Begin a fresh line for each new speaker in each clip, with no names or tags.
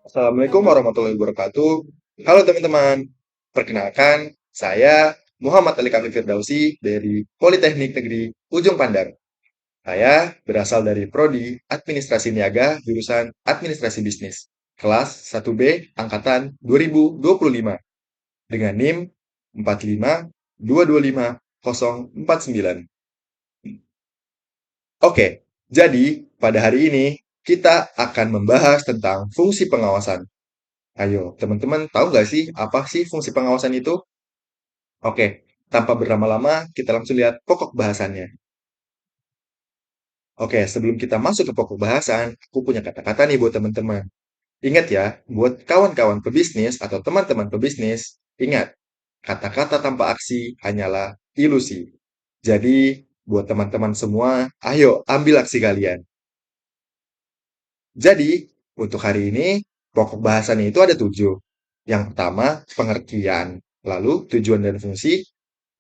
Assalamualaikum warahmatullahi wabarakatuh. Halo teman-teman, perkenalkan saya Muhammad Ali Kafif Firdausi dari Politeknik Negeri Ujung Pandang. Saya berasal dari Prodi Administrasi Niaga jurusan Administrasi Bisnis, kelas 1B angkatan 2025 dengan NIM 452250049. Oke, jadi pada hari ini kita akan membahas tentang fungsi pengawasan. Ayo, teman-teman tahu nggak sih apa sih fungsi pengawasan itu? Oke, tanpa berlama-lama, kita langsung lihat pokok bahasannya. Oke, sebelum kita masuk ke pokok bahasan, aku punya kata-kata nih buat teman-teman. Ingat ya, buat kawan-kawan pebisnis atau teman-teman pebisnis, ingat, kata-kata tanpa aksi hanyalah ilusi. Jadi, buat teman-teman semua, ayo ambil aksi kalian. Jadi, untuk hari ini, pokok bahasannya itu ada 7. Yang pertama, pengertian, lalu tujuan dan fungsi,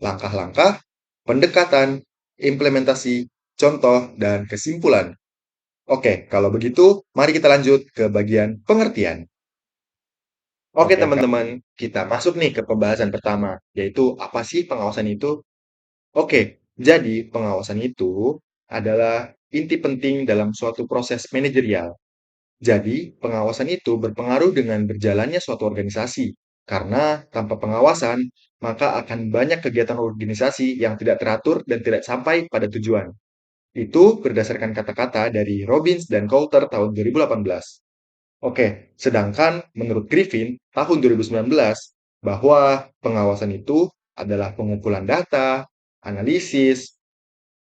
langkah-langkah, pendekatan, implementasi, contoh, dan kesimpulan. Oke, kalau begitu, mari kita lanjut ke bagian pengertian. Oke, teman-teman, kita masuk nih ke pembahasan pertama, yaitu apa sih pengawasan itu? Oke, jadi pengawasan itu adalah inti penting dalam suatu proses manajerial. Jadi, pengawasan itu berpengaruh dengan berjalannya suatu organisasi, karena tanpa pengawasan, maka akan banyak kegiatan organisasi yang tidak teratur dan tidak sampai pada tujuan. Itu berdasarkan kata-kata dari Robbins dan Coulter tahun 2018. Oke, sedangkan menurut Griffin tahun 2019, bahwa pengawasan itu adalah pengumpulan data, analisis,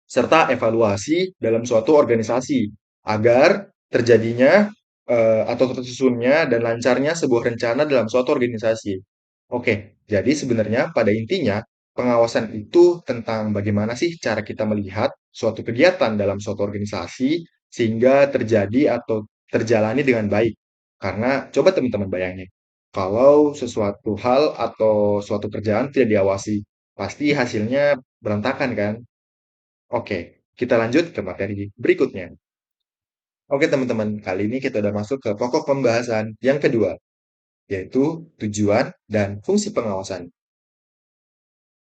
serta evaluasi dalam suatu organisasi agar terjadinya atau tersusunnya dan lancarnya sebuah rencana dalam suatu organisasi. Oke, jadi sebenarnya pada intinya pengawasan itu tentang bagaimana sih cara kita melihat suatu kegiatan dalam suatu organisasi sehingga terjadi atau terjalani dengan baik. Karena coba teman-teman bayangin, kalau sesuatu hal atau suatu kerjaan tidak diawasi, pasti hasilnya berantakan kan? Oke, kita lanjut ke materi berikutnya. Oke, teman-teman, kali ini kita udah masuk ke pokok pembahasan yang kedua, yaitu tujuan dan fungsi pengawasan.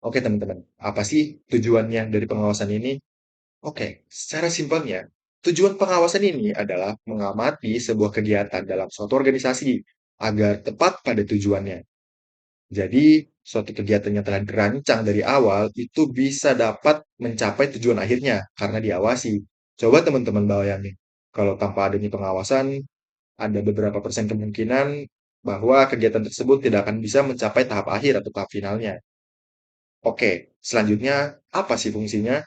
Oke, teman-teman, apa sih tujuannya dari pengawasan ini? Oke, secara simpelnya, tujuan pengawasan ini adalah mengamati sebuah kegiatan dalam suatu organisasi agar tepat pada tujuannya. Jadi, suatu kegiatan yang telah dirancang dari awal itu bisa dapat mencapai tujuan akhirnya karena diawasi. Coba teman-teman bayangin, kalau tanpa adanya pengawasan, ada beberapa persen kemungkinan bahwa kegiatan tersebut tidak akan bisa mencapai tahap akhir atau tahap finalnya. Oke, selanjutnya apa sih fungsinya?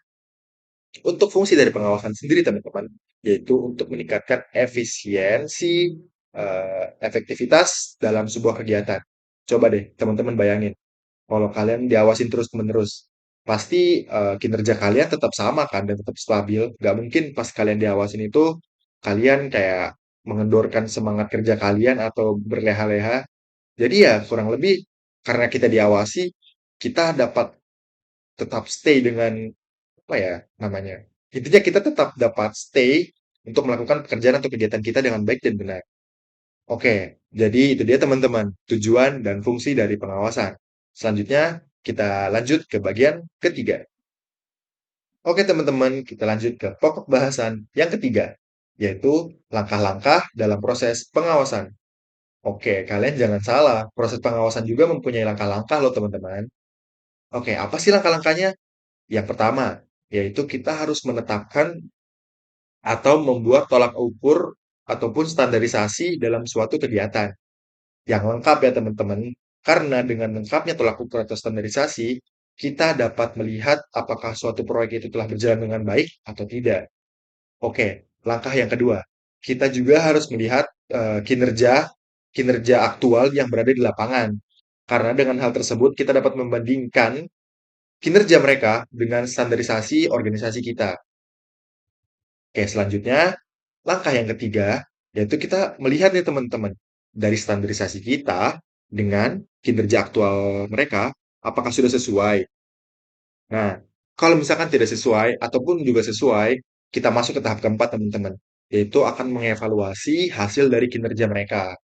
Untuk fungsi dari pengawasan sendiri, teman-teman, yaitu untuk meningkatkan efisiensi, efektivitas dalam sebuah kegiatan. Coba deh, teman-teman bayangin, kalau kalian diawasin terus-menerus, pasti kinerja kalian tetap sama kan dan tetap stabil. Nggak mungkin pas kalian diawasin itu, kalian kayak mengendorkan semangat kerja kalian atau berleha-leha. Jadi ya kurang lebih karena kita diawasi, kita dapat tetap stay dengan apa ya namanya? Intinya kita tetap dapat stay untuk melakukan pekerjaan atau kegiatan kita dengan baik dan benar. Oke, jadi itu dia teman-teman, tujuan dan fungsi dari pengawasan. Selanjutnya, kita lanjut ke bagian ketiga. Oke teman-teman, kita lanjut ke pokok bahasan yang ketiga, yaitu langkah-langkah dalam proses pengawasan. Oke, kalian jangan salah, proses pengawasan juga mempunyai langkah-langkah loh teman-teman. Oke, apa sih langkah-langkahnya? Yang pertama, yaitu kita harus menetapkan atau membuat tolak ukur ataupun standarisasi dalam suatu kegiatan yang lengkap ya teman-teman. Karena dengan lengkapnya tolak ukur atau standarisasi, kita dapat melihat apakah suatu proyek itu telah berjalan dengan baik atau tidak. Oke, langkah yang kedua, kita juga harus melihat kinerja kinerja aktual yang berada di lapangan. Karena dengan hal tersebut kita dapat membandingkan kinerja mereka dengan standarisasi organisasi kita. Oke, selanjutnya langkah yang ketiga, yaitu kita melihat nih teman-teman, dari standarisasi kita dengan kinerja aktual mereka, apakah sudah sesuai. Nah, kalau misalkan tidak sesuai ataupun juga sesuai, kita masuk ke tahap keempat teman-teman, yaitu akan mengevaluasi hasil dari kinerja mereka.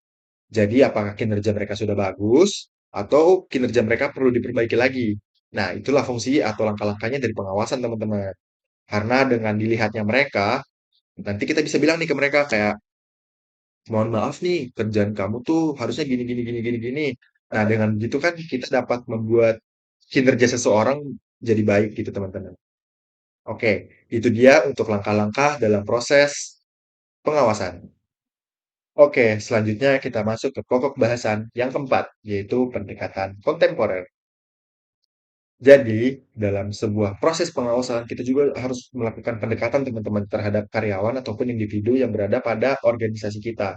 Jadi apakah kinerja mereka sudah bagus atau kinerja mereka perlu diperbaiki lagi. Nah, itulah fungsi atau langkah-langkahnya dari pengawasan teman-teman. Karena dengan dilihatnya mereka, nanti kita bisa bilang nih ke mereka kayak, mohon maaf nih, kerjaan kamu tuh harusnya gini, gini, gini, gini, gini. Nah, dengan begitu kan kita dapat membuat kinerja seseorang jadi baik gitu teman-teman. Oke, itu dia untuk langkah-langkah dalam proses pengawasan. Oke, selanjutnya kita masuk ke pokok bahasan yang keempat, yaitu pendekatan kontemporer. Jadi, dalam sebuah proses pengawasan, kita juga harus melakukan pendekatan teman-teman terhadap karyawan ataupun individu yang berada pada organisasi kita.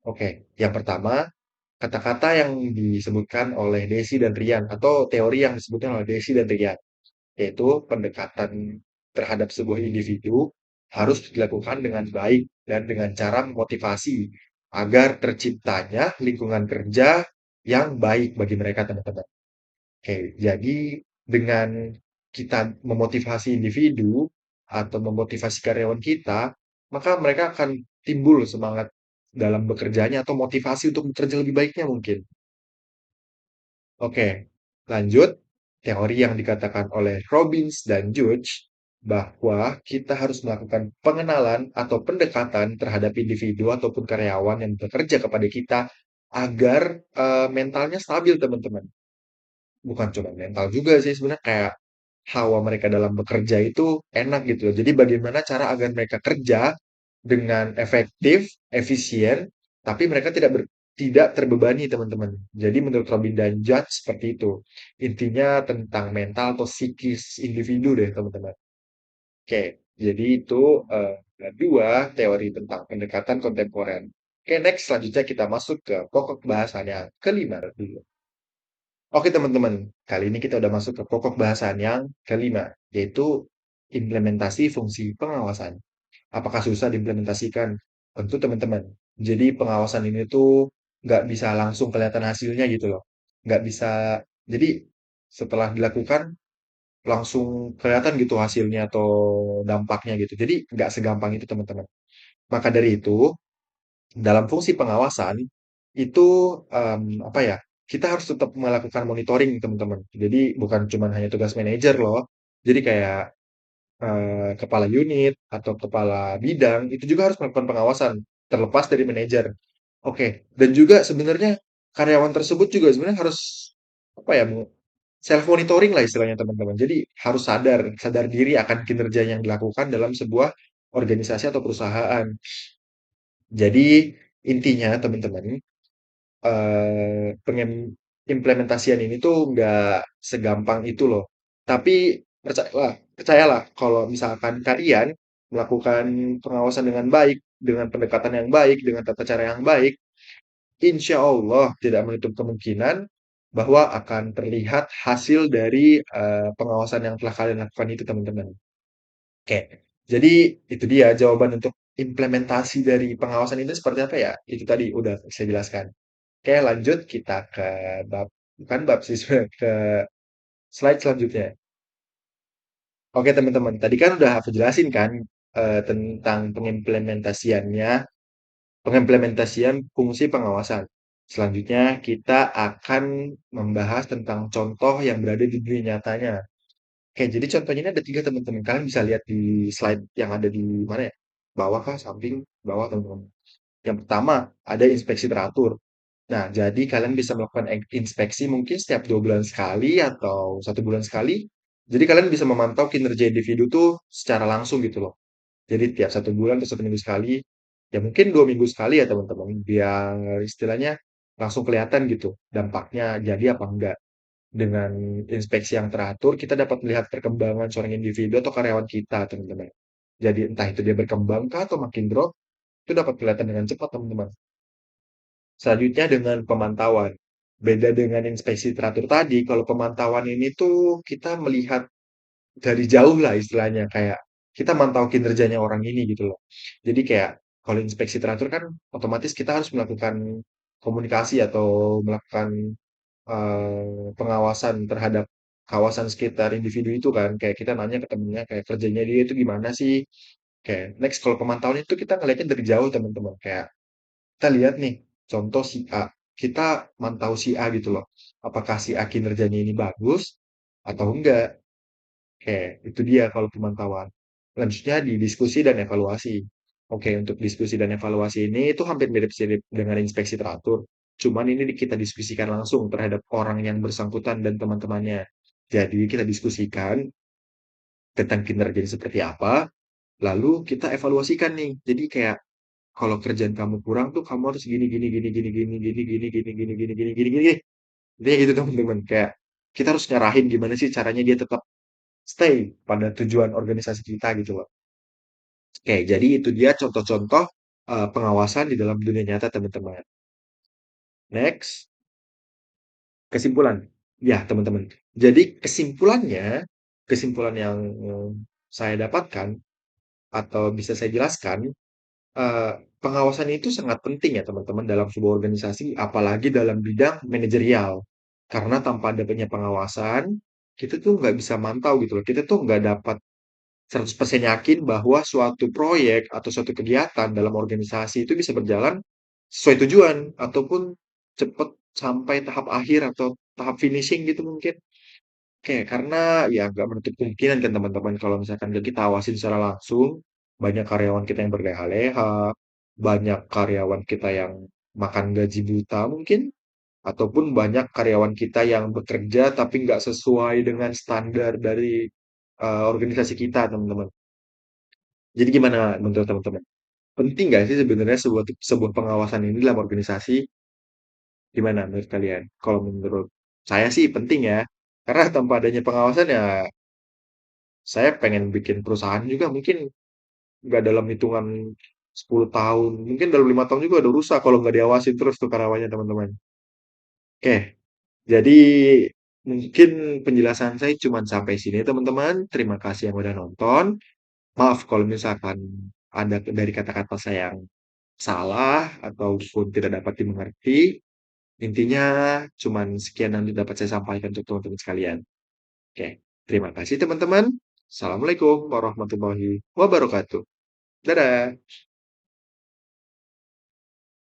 Oke, yang pertama, kata-kata yang disebutkan oleh Desi dan Rian, atau teori yang disebutkan oleh Desi dan Rian, yaitu pendekatan terhadap sebuah individu harus dilakukan dengan baik dan dengan cara memotivasi agar terciptanya lingkungan kerja yang baik bagi mereka teman-teman. Oke, jadi dengan kita memotivasi individu atau memotivasi karyawan kita, maka mereka akan timbul semangat dalam bekerjanya atau motivasi untuk bekerja lebih baiknya mungkin. Oke, lanjut. Teori yang dikatakan oleh Robbins dan Judge bahwa kita harus melakukan pengenalan atau pendekatan terhadap individu ataupun karyawan yang bekerja kepada kita agar mentalnya stabil, teman-teman. Bukan cuma mental juga sih sebenarnya kayak hawa mereka dalam bekerja itu enak gitu loh. Jadi bagaimana cara agar mereka kerja dengan efektif, efisien, tapi mereka tidak terbebani teman-teman. Jadi menurut Robin dan Judge seperti itu. Intinya tentang mental atau psikis individu deh teman-teman. Oke, jadi itu dua teori tentang pendekatan kontemporer. Oke, next selanjutnya kita masuk ke pokok bahasan yang kelima dulu. Oke teman-teman, kali ini kita udah masuk ke pokok bahasan yang kelima, yaitu implementasi fungsi pengawasan. Apakah susah diimplementasikan? Tentu teman-teman. Jadi pengawasan ini tuh nggak bisa langsung kelihatan hasilnya gitu loh. Nggak bisa, jadi setelah dilakukan langsung kelihatan gitu hasilnya atau dampaknya gitu. Jadi nggak segampang itu teman-teman. Maka dari itu, dalam fungsi pengawasan itu apa ya? Kita harus tetap melakukan monitoring, teman-teman. Jadi bukan cuma hanya tugas manajer loh. Jadi kayak kepala unit atau kepala bidang itu juga harus melakukan pengawasan terlepas dari manajer. Oke, dan juga sebenarnya karyawan tersebut juga sebenarnya harus apa ya? Self monitoring lah istilahnya teman-teman. Jadi harus sadar diri akan kinerja yang dilakukan dalam sebuah organisasi atau perusahaan. Jadi intinya teman-teman, pengimplementasian ini tuh nggak segampang itu loh. Tapi percayalah kalau misalkan kalian melakukan pengawasan dengan baik, dengan pendekatan yang baik, dengan tata cara yang baik, insya Allah tidak menutup kemungkinan bahwa akan terlihat hasil dari pengawasan yang telah kalian lakukan itu, teman-teman. Oke, jadi itu dia jawaban untuk implementasi dari pengawasan itu seperti apa ya? Itu tadi udah saya jelaskan. Oke, lanjut kita ke bab, bukan bab sih sebenarnya, ke slide selanjutnya. Oke, teman-teman, tadi kan udah aku jelasin kan tentang pengimplementasian fungsi pengawasan. Selanjutnya kita akan membahas tentang contoh yang berada di dunia nyatanya. Oke, jadi contohnya ini ada tiga teman-teman. Kalian bisa lihat di slide yang ada di mana ya? Bawah kah? Samping? Bawah, teman-teman. Yang pertama, ada inspeksi teratur. Nah, jadi kalian bisa melakukan inspeksi mungkin setiap 2 bulan sekali atau 1 bulan sekali. Jadi kalian bisa memantau kinerja individu tuh secara langsung gitu loh. Jadi tiap 1 bulan atau 1 minggu sekali, ya mungkin 2 minggu sekali ya teman-teman, biar istilahnya langsung kelihatan gitu dampaknya jadi apa enggak. Dengan inspeksi yang teratur, kita dapat melihat perkembangan seorang individu atau karyawan kita, teman-teman. Jadi entah itu dia berkembang kah atau makin drop, itu dapat kelihatan dengan cepat, teman-teman. Selanjutnya dengan pemantauan. Beda dengan inspeksi teratur tadi, kalau pemantauan ini tuh kita melihat dari jauh lah istilahnya, kayak kita mantau kinerjanya orang ini gitu loh. Jadi kayak kalau inspeksi teratur kan otomatis kita harus melakukan komunikasi atau melakukan pengawasan terhadap kawasan sekitar individu itu kan. Kayak kita nanya ke temennya kayak kerjanya dia itu gimana sih. Kayak next kalau pemantauan itu kita ngeliatnya dari jauh teman-teman. Kayak kita lihat nih Contoh si A, kita mantau si A gitu loh. Apakah si A kinerjanya ini bagus atau enggak? Oke, itu dia kalau pemantauan. Selanjutnya di diskusi dan evaluasi. Oke, untuk diskusi dan evaluasi ini itu hampir mirip-mirip dengan inspeksi teratur. Cuman ini kita diskusikan langsung terhadap orang yang bersangkutan dan teman-temannya. Jadi kita diskusikan tentang kinerjanya seperti apa, lalu kita evaluasikan nih. Jadi kayak kalau kerjaan kamu kurang tuh kamu harus gini gini gini gini gini gini gini gini gini gini gini gini gini. Intinya gitu teman-teman. Kayak kita harus nyerahin gimana sih caranya dia tetap stay pada tujuan organisasi kita gitu loh. Oke, jadi itu dia contoh-contoh pengawasan di dalam dunia nyata teman-teman. Next, kesimpulan. Ya, teman-teman. Jadi kesimpulan yang saya dapatkan atau bisa saya jelaskan, pengawasan itu sangat penting ya teman-teman dalam sebuah organisasi, apalagi dalam bidang manajerial. Karena tanpa adanya pengawasan, kita tuh nggak bisa mantau gitu loh. Kita tuh nggak dapat 100% yakin bahwa suatu proyek atau suatu kegiatan dalam organisasi itu bisa berjalan sesuai tujuan ataupun cepat sampai tahap akhir atau tahap finishing gitu mungkin. Oke, karena ya nggak menutup kemungkinan kan teman-teman kalau misalkan nggak kita awasin secara langsung, banyak karyawan kita yang berleha-leha, banyak karyawan kita yang makan gaji buta mungkin, ataupun banyak karyawan kita yang bekerja tapi nggak sesuai dengan standar dari organisasi kita, teman-teman. Jadi gimana menurut teman-teman? Penting nggak sih sebenarnya sebuah pengawasan ini dalam organisasi? Gimana menurut kalian? Kalau menurut saya sih penting ya. Karena tanpa adanya pengawasan ya saya pengen bikin perusahaan juga mungkin nggak dalam hitungan 10 tahun. Mungkin dalam 5 tahun juga udah rusak kalau nggak diawasin terus tuh karyawannya teman-teman. Oke, jadi mungkin penjelasan saya cuma sampai sini teman-teman. Terima kasih yang udah nonton. Maaf kalau misalkan ada dari kata-kata saya yang salah ataupun tidak dapat dimengerti. Intinya cuman sekian yang dapat saya sampaikan untuk teman-teman sekalian. Oke, terima kasih teman-teman. Assalamualaikum warahmatullahi wabarakatuh. Dadah.